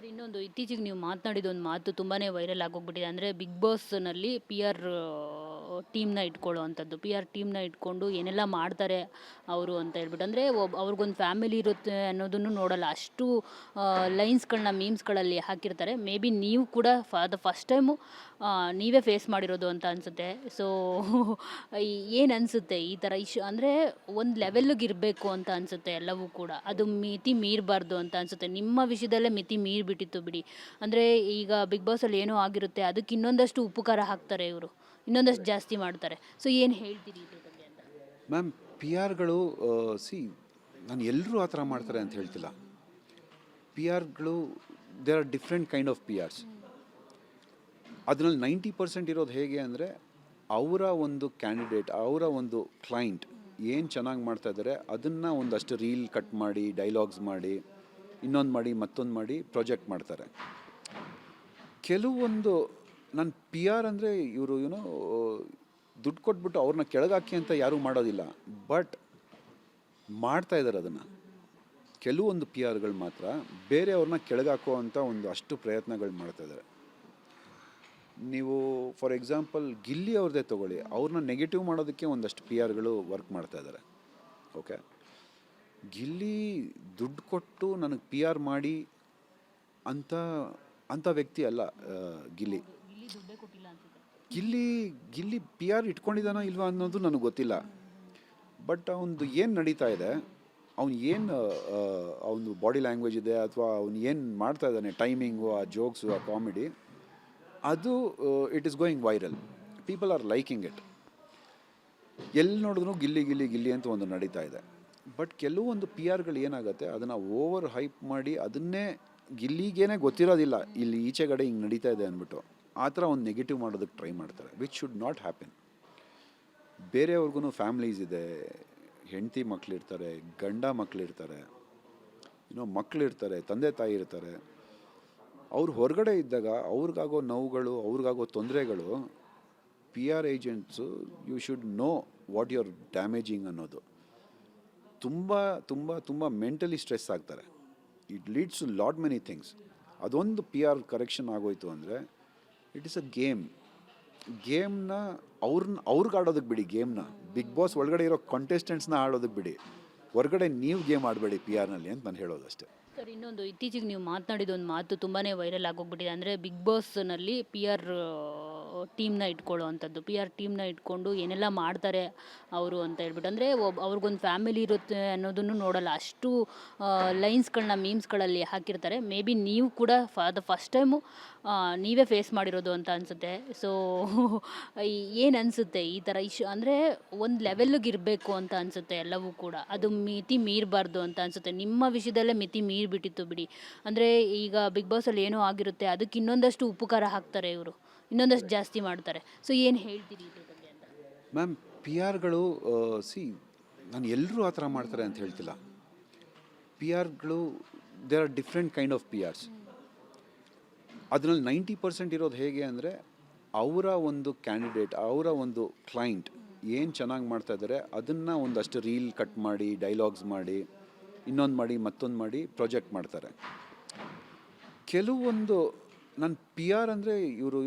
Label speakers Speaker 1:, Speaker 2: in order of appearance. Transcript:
Speaker 1: Sir ಇನ್ನೊಂದು ಇತ್ತೀಚೆಗೆ ನೀವು ಮಾತನಾಡಿದ ಒಂದು ಮಾತು ತುಂಬಾನೇ ವೈರಲ್ ಆಗೋಗ್ಬಿಟ್ಟಿದೆ. ಅಂದರೆ ಬಿಗ್ ಬಾಸ್‌ನಲ್ಲಿ ಪಿ.ಆರ್ ಟೀಮ್‌ನ ಇಟ್ಕೊಳ್ಳುವಂಥದ್ದು. ಪಿ.ಆರ್ ಟೀಮ್‌ನ ಇಟ್ಕೊಂಡು ಏನೆಲ್ಲ ಮಾಡ್ತಾರೆ ಅವರು ಅಂತ ಹೇಳ್ಬಿಟ್ಟು. ಅಂದರೆ ಅವ್ರಿಗೊಂದು ಫ್ಯಾಮಿಲಿ ಇರುತ್ತೆ ಅನ್ನೋದನ್ನು ನೋಡಲ್ಲ. ಅಷ್ಟು ಲೈನ್ಸ್‌ಗಳನ್ನ ಮೀಮ್ಸ್‌ಗಳಲ್ಲಿ ಹಾಕಿರ್ತಾರೆ. ಮೇ ಬಿ ನೀವು ಕೂಡ ಫಾರ್ ದ ಫಸ್ಟ್ ಟೈಮು ನೀವೇ ಫೇಸ್ ಮಾಡಿರೋದು ಅಂತ ಅನಿಸುತ್ತೆ. ಸೊ ಏನು ಅನಿಸುತ್ತೆ ಈ ಥರ ಅಂದರೆ ಒಂದು ಲೆವೆಲ್‌ಗೆ ಇರಬೇಕು ಅಂತ ಅನಿಸುತ್ತೆ ಎಲ್ಲವೂ ಕೂಡ. ಅದು ಮಿತಿ ಮೀರಬಾರ್ದು ಅಂತ ಅನಿಸುತ್ತೆ. ನಿಮ್ಮ ವಿಷಯದಲ್ಲೇ ಮಿತಿ ಮೀರಿಬಿಟ್ಟಿತ್ತು ಬಿಡಿ. ಅಂದರೆ ಈಗ ಬಿಗ್ ಬಾಸಲ್ಲಿ ಏನೋ ಆಗಿರುತ್ತೆ ಅದಕ್ಕೆ ಇನ್ನೊಂದಷ್ಟು ಉಪ್ಪು ಖಾರ ಹಾಕ್ತಾರೆ ಇವರು. ಇನ್ನೊಂದಷ್ಟು ಜಾಸ್ತಿ ಮಾಡ್ತಾರೆ. ಸೊ ಏನು ಹೇಳ್ತೀರಿ ಇದ್ರ ಬಗ್ಗೆ ಅಂತ?
Speaker 2: ಮ್ಯಾಮ್ ಪಿ ಆರ್ಗಳು ಸಿ ನಾನು ಎಲ್ಲರೂ ಆ ಥರ ಮಾಡ್ತಾರೆ ಅಂತ ಹೇಳ್ತಿಲ್ಲ. ಪಿ ಆರ್ಗಳು there are different kind of P Rs. ಅದರಲ್ಲಿ 90% ಇರೋದು ಹೇಗೆ ಅಂದರೆ ಅವರ ಒಂದು ಕ್ಯಾಂಡಿಡೇಟ್, ಅವರ ಒಂದು ಕ್ಲೈಂಟ್ ಏನು ಚೆನ್ನಾಗಿ ಮಾಡ್ತಾ ಇದ್ದಾರೆ ಅದನ್ನು ಒಂದಷ್ಟು ರೀಲ್ ಕಟ್ ಮಾಡಿ, ಡೈಲಾಗ್ಸ್ ಮಾಡಿ, ಇನ್ನೊಂದು ಮಾಡಿ, ಮತ್ತೊಂದು ಮಾಡಿ ಪ್ರಾಜೆಕ್ಟ್ ಮಾಡ್ತಾರೆ. ಕೆಲವೊಂದು ನನ್ನ ಪಿ ಆರ್ ಅಂದರೆ ಇವರು ದುಡ್ಡು ಕೊಟ್ಬಿಟ್ಟು ಅವ್ರನ್ನ ಕೆಳಗಾಕಿ ಅಂತ ಯಾರೂ ಮಾಡೋದಿಲ್ಲ, ಬಟ್ ಮಾಡ್ತಾ ಇದ್ದಾರೆ ಅದನ್ನು. ಕೆಲವೊಂದು ಪಿ ಆರ್ಗಳು ಮಾತ್ರ ಬೇರೆಯವ್ರನ್ನ ಕೆಳಗಾಕೋ ಅಂಥ ಒಂದು ಅಷ್ಟು ಪ್ರಯತ್ನಗಳು ಮಾಡ್ತಾ ಇದ್ದಾರೆ. ನೀವು ಫಾರ್ ಎಕ್ಸಾಂಪಲ್ ಗಿಲ್ಲಿ ಅವ್ರದ್ದೇ ತೊಗೊಳ್ಳಿ, ಅವ್ರನ್ನ ನೆಗೆಟಿವ್ ಮಾಡೋದಕ್ಕೆ ಒಂದಷ್ಟು ಪಿ ಆರ್ಗಳು ವರ್ಕ್ ಮಾಡ್ತಾ ಇದ್ದಾರೆ. ಓಕೆ, ಗಿಲ್ಲಿ ದುಡ್ಡು ಕೊಟ್ಟು ನನಗೆ ಪಿ ಆರ್ ಮಾಡಿ ಅಂತ ಅಂಥ ವ್ಯಕ್ತಿ ಅಲ್ಲ ಗಿಲ್ಲಿ. ಗಿಲ್ಲಿ ಪಿ ಆರ್ ಇಟ್ಕೊಂಡಿದ್ದಾನೋ ಇಲ್ವಾ ಅನ್ನೋದು ನನಗೆ ಗೊತ್ತಿಲ್ಲ. ಬಟ್ ಅವನದು ಏನು ನಡೀತಾ ಇದೆ, ಅವ್ನು ಏನು ಅವನು ಬಾಡಿ ಲ್ಯಾಂಗ್ವೇಜ್ ಇದೆ ಅಥವಾ ಅವ್ನು ಏನು ಮಾಡ್ತಾ ಇದ್ದಾನೆ, ಟೈಮಿಂಗು, ಆ ಜೋಕ್ಸು, ಆ ಕಾಮಿಡಿ, ಅದು it is going viral. People are liking it. ಎಲ್ಲಿ ನೋಡಿದ್ರು ಗಿಲ್ಲಿ ಗಿಲ್ಲಿ ಗಿಲ್ಲಿ ಅಂತ ಒಂದು ನಡೀತಾ ಇದೆ. ಬಟ್ ಕೆಲವೊಂದು ಪಿ ಆರ್ಗಳು ಏನಾಗುತ್ತೆ, ಅದನ್ನು ಓವರ್ ಹೈಪ್ ಮಾಡಿ ಅದನ್ನೇ ಗಿಲ್ಲಿಗೇನೆ ಗೊತ್ತಿರೋದಿಲ್ಲ ಇಲ್ಲಿ ಈಚೆಗಡೆ ಹಿಂಗೆ ನಡೀತಾ ಇದೆ ಅಂದ್ಬಿಟ್ಟು ಆ ಥರ ಒಂದು ನೆಗೆಟಿವ್ ಮಾಡೋದಕ್ಕೆ ಟ್ರೈ ಮಾಡ್ತಾರೆ, ವಿಚ್ ಶುಡ್ ನಾಟ್ ಹ್ಯಾಪನ್. ಬೇರೆಯವ್ರಿಗೂ ಫ್ಯಾಮ್ಲೀಸ್ ಇದೆ, ಹೆಂಡತಿ ಮಕ್ಕಳಿರ್ತಾರೆ, ಗಂಡ ಮಕ್ಕಳಿರ್ತಾರೆ, ಮಕ್ಕಳಿರ್ತಾರೆ, ತಂದೆ ತಾಯಿ ಇರ್ತಾರೆ. ಅವ್ರು ಹೊರಗಡೆ ಇದ್ದಾಗ ಅವ್ರಿಗಾಗೋ ನೋವುಗಳು, ಅವ್ರಿಗಾಗೋ ತೊಂದರೆಗಳು, P R agents you should know what you are damaging ಅನ್ನೋದು. ತುಂಬ ತುಂಬ ತುಂಬ ಮೆಂಟಲಿ ಸ್ಟ್ರೆಸ್ ಆಗ್ತಾರೆ. It leads to lot many things. ಅದೊಂದು ಪಿ ಆರ್ ಕರೆಕ್ಷನ್ ಆಗೋಯ್ತು ಅಂದರೆ ಇಟ್ ಈಸ್ ಅ ಗೇಮ್ನ ಅವ್ರಿಗೆ ಆಡೋದಕ್ಕೆ ಬಿಡಿ. ಗೇಮ್ನ ಬಿಗ್ ಬಾಸ್ ಒಳಗಡೆ ಇರೋ ಕಂಟೆಸ್ಟೆಂಟ್ಸ್ನ ಆಡೋದಕ್ಕೆ ಬಿಡಿ, ಹೊರಗಡೆ ನೀವು ಗೇಮ್ ಆಡಬೇಡಿ ಪಿ ಆರ್ನಲ್ಲಿ ಅಂತ ನಾನು ಹೇಳೋದು ಅಷ್ಟೇ.
Speaker 1: ಸರ್ ಇನ್ನೊಂದು ಇತ್ತೀಚೆಗೆ ನೀವು ಮಾತನಾಡಿದ ಒಂದು ಮಾತು ತುಂಬಾನೇ ವೈರಲ್ ಆಗೋಗ್ಬಿಟ್ಟಿದೆ. ಅಂದರೆ ಬಿಗ್ ಬಾಸ್‌ನಲ್ಲಿ ಪಿ.ಆರ್ ಟೀಮ್‌ನ ಇಟ್ಕೊಳ್ಳುವಂಥದ್ದು. ಪಿ.ಆರ್ ಟೀಮ್‌ನ ಇಟ್ಕೊಂಡು ಏನೆಲ್ಲ ಮಾಡ್ತಾರೆ ಅವರು ಅಂತ ಹೇಳ್ಬಿಟ್ಟು. ಅಂದರೆ ಅವ್ರಿಗೊಂದು ಫ್ಯಾಮಿಲಿ ಇರುತ್ತೆ ಅನ್ನೋದನ್ನು ನೋಡಲ್ಲ. ಅಷ್ಟು ಲೈನ್ಸ್‌ಗಳನ್ನ ಮೀಮ್ಸ್‌ಗಳಲ್ಲಿ ಹಾಕಿರ್ತಾರೆ. ಮೇ ಬಿ ನೀವು ಕೂಡ ಫಾರ್ ದ ಫಸ್ಟ್ ಟೈಮು ನೀವೇ ಫೇಸ್ ಮಾಡಿರೋದು ಅಂತ ಅನಿಸುತ್ತೆ. ಸೊ ಏನು ಅನಿಸುತ್ತೆ ಈ ಥರ ಅಂದರೆ ಒಂದು ಲೆವೆಲ್‌ಗೆ ಇರಬೇಕು ಅಂತ ಅನಿಸುತ್ತೆ ಎಲ್ಲವೂ ಕೂಡ. ಅದು ಮಿತಿ ಮೀರಬಾರ್ದು ಅಂತ ಅನಿಸುತ್ತೆ. ನಿಮ್ಮ ವಿಷಯದಲ್ಲೇ ಮಿತಿ ಮೀರಿಬಿಟ್ಟಿತ್ತು ಬಿಡಿ. ಅಂದರೆ ಈಗ ಬಿಗ್ ಬಾಸಲ್ಲಿ ಏನೋ ಆಗಿರುತ್ತೆ ಅದಕ್ಕೆ ಇನ್ನೊಂದಷ್ಟು ಉಪ್ಪು ಖಾರ ಹಾಕ್ತಾರೆ ಇವರು. ಇನ್ನೊಂದಷ್ಟು ಜಾಸ್ತಿ ಮಾಡ್ತಾರೆ. ಸೊ ಏನು ಹೇಳ್ತೀರಿ ಇದ್ರ ಬಗ್ಗೆ ಅಂತ?
Speaker 2: ಮ್ಯಾಮ್ ಪಿ ಆರ್ಗಳು ಸಿ ನಾನು ಎಲ್ಲರೂ ಆ ಥರ ಮಾಡ್ತಾರೆ ಅಂತ ಹೇಳ್ತಿಲ್ಲ. ಪಿ ಆರ್ಗಳು there are different kind of P Rs. ಅದರಲ್ಲಿ 90% ಇರೋದು ಹೇಗೆ ಅಂದರೆ ಅವರ ಒಂದು ಕ್ಯಾಂಡಿಡೇಟ್, ಅವರ ಒಂದು ಕ್ಲೈಂಟ್ ಏನು ಚೆನ್ನಾಗಿ ಮಾಡ್ತಾ ಇದ್ದಾರೆ ಅದನ್ನು ಒಂದಷ್ಟು ರೀಲ್ ಕಟ್ ಮಾಡಿ, ಡೈಲಾಗ್ಸ್ ಮಾಡಿ, ಇನ್ನೊಂದು ಮಾಡಿ, ಮತ್ತೊಂದು ಮಾಡಿ ಪ್ರಾಜೆಕ್ಟ್ ಮಾಡ್ತಾರೆ. ಕೆಲವೊಂದು ನನ್ನ ಪಿ ಆರ್ ಅಂದರೆ ಇವರು